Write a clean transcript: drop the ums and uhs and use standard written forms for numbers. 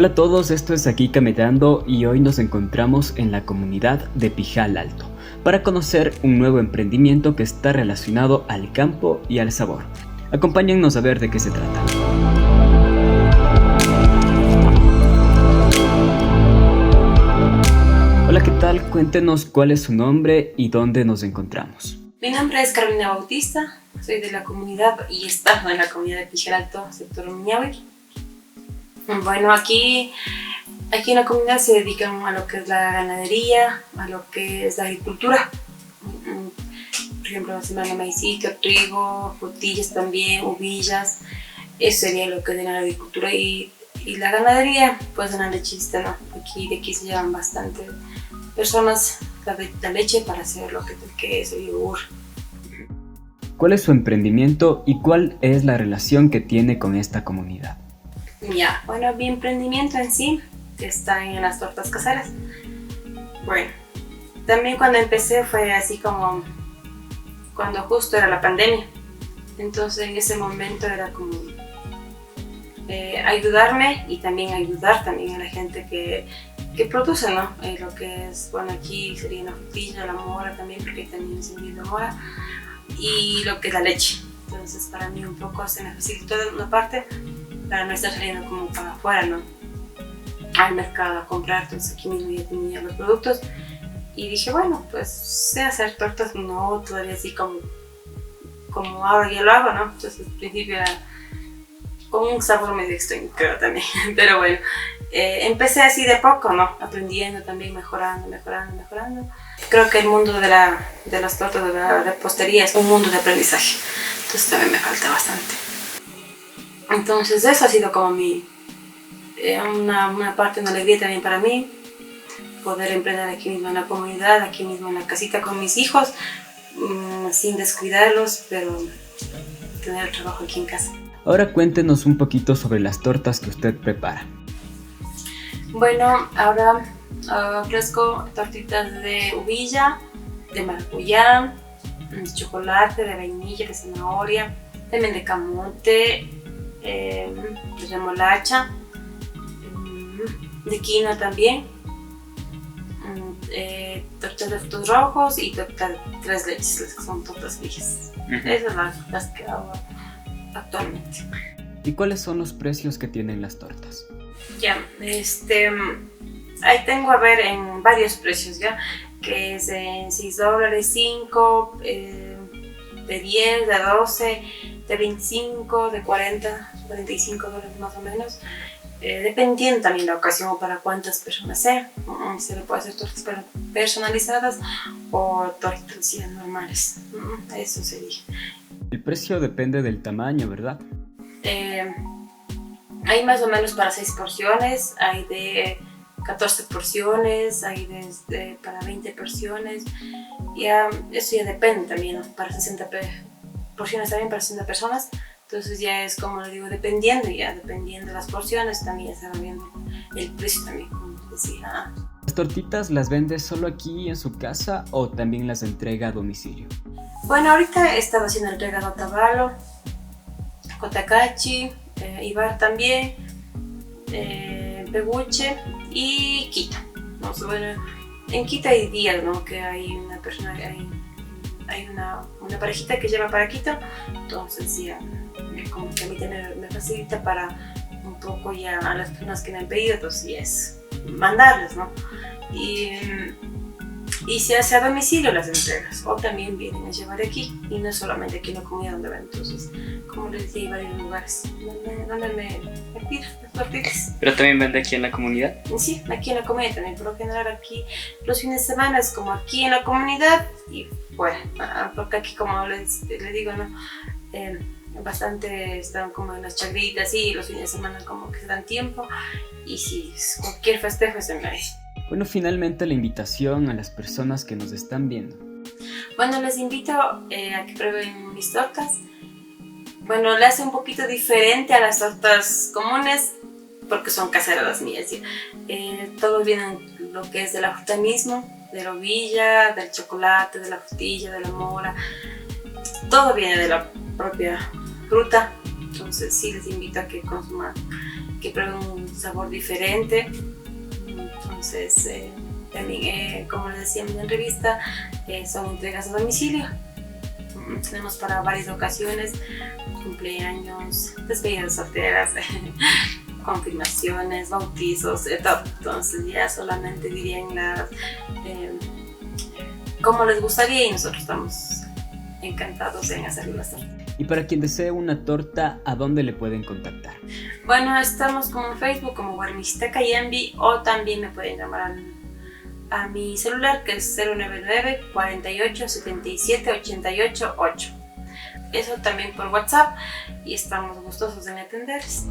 Hola a todos, esto es Aquí Caminando y hoy nos encontramos en la comunidad de Pijal Alto para conocer un nuevo emprendimiento que está relacionado al campo y al sabor. Acompáñennos a ver de qué se trata. Hola, ¿qué tal? Cuéntenos cuál es su nombre y dónde nos encontramos. Mi nombre es Carolina Bautista, soy de la comunidad y estamos en la comunidad de Pijal Alto, sector Miñahui. Bueno, aquí en la comunidad se dedican a lo que es la ganadería, a lo que es la agricultura. Por ejemplo, semana maicito, trigo, frutillas también, uvillas. Eso sería lo que es la agricultura y la ganadería, pues en la lechista, ¿no? De aquí se llevan bastante personas la leche para hacer lo que es el queso y yogur. ¿Cuál es su emprendimiento y cuál es la relación que tiene con esta comunidad? Ya, bueno, mi emprendimiento en sí está en las tortas caseras. Bueno, también cuando empecé fue así como cuando justo era la pandemia. Entonces en ese momento era como ayudarme y también ayudar también a la gente que produce, ¿no? Lo que es, bueno, aquí sería la frutilla, la mora también, porque también se envía la mora, y lo que es la leche. Entonces para mí un poco se me facilitó de una parte para no estar saliendo como para afuera, ¿no? Al mercado a comprar. Entonces aquí mismo ya tenía los productos y dije, bueno, pues sé hacer tortas, no todavía así como ahora ya lo hago, ¿no? Entonces al principio era con un sabor medio extraño, creo también, pero bueno, empecé así de poco, ¿no? Aprendiendo también, mejorando. Creo que el mundo de las tortas, de la repostería es un mundo de aprendizaje, entonces también me falta bastante. Entonces eso ha sido como una parte, una alegría también para mí, poder emprender aquí mismo en la comunidad, aquí mismo en la casita con mis hijos, sin descuidarlos, pero tener el trabajo aquí en casa. Ahora cuéntenos un poquito sobre las tortas que usted prepara. Bueno, ahora ofrezco tortitas de uvilla, de maracuyá, de chocolate, de vainilla, de zanahoria, también de camote, de remolacha, de quinoa también, tortas de frutos rojos y tortas de tres leches, las que son tortas fijas. Esas son las que hago actualmente. ¿Y cuáles son los precios que tienen las tortas? Ya, ahí tengo a ver en varios precios, ya, que es en $6, 5, de 10, de 12, de 25, de 40, $45 más o menos, dependiendo también la ocasión o para cuántas personas sea. Se le puede hacer tortas personalizadas o tortas ya normales, eso sería. El precio depende del tamaño, ¿verdad? Hay más o menos para 6 porciones, hay de 14 porciones, hay para 20 porciones, eso ya depende también, ¿no? Para 60 porciones también, para 60 personas, entonces ya es como le digo, dependiendo de las porciones también ya se va viendo el precio también, como decía. ¿Las tortitas las vende solo aquí en su casa o también las entrega a domicilio? Bueno, ahorita he estado haciendo entrega a Otavalo, Cotacachi, Ibar también, Peguche y Quito. ¿No? Bueno, en Quito hay días, ¿no? Que hay una persona, hay una parejita que lleva para Quito, entonces ya como que a mí también me facilita para un poco ya a las personas que me han pedido, entonces ya es mandarles, ¿no? Y se hace a domicilio las entregas, o también vienen a llevar aquí, y no solamente aquí en la comunidad donde ven. Entonces, como les decía, hay varios lugares donde me piden las tortitas. ¿Pero también vende aquí en la comunidad? Sí, aquí en la comunidad también. Por lo general aquí los fines de semana es como aquí en la comunidad, y bueno, porque aquí como les digo, ¿no? Bastante están como en las chagritas y los fines de semana como que se dan tiempo, y si es cualquier festejo se me hace. Bueno, finalmente la invitación a las personas que nos están viendo. Bueno, les invito a que prueben mis tortas. Bueno, le hace un poquito diferente a las tortas comunes porque son caseras las mías. Todo viene lo que es de la fruta mismo, de la uvilla, del chocolate, de la frutilla, de la mora. Todo viene de la propia fruta. Entonces sí les invito a que consuman, que prueben un sabor diferente. Entonces, también, como les decía en mi entrevista, son entregas a domicilio. Tenemos para varias ocasiones: cumpleaños, despedidas solteras, confirmaciones, bautizos, todo. Entonces ya solamente dirían cómo les gustaría, y nosotros estamos encantados en hacerlo las tortas. Y para quien desee una torta, ¿a dónde le pueden contactar? Bueno, estamos como en Facebook como Guarnisteca Yambi, o también me pueden llamar a mi celular, que es 099 48 77 88 8. Eso también por WhatsApp, y estamos gustosos en atenderles.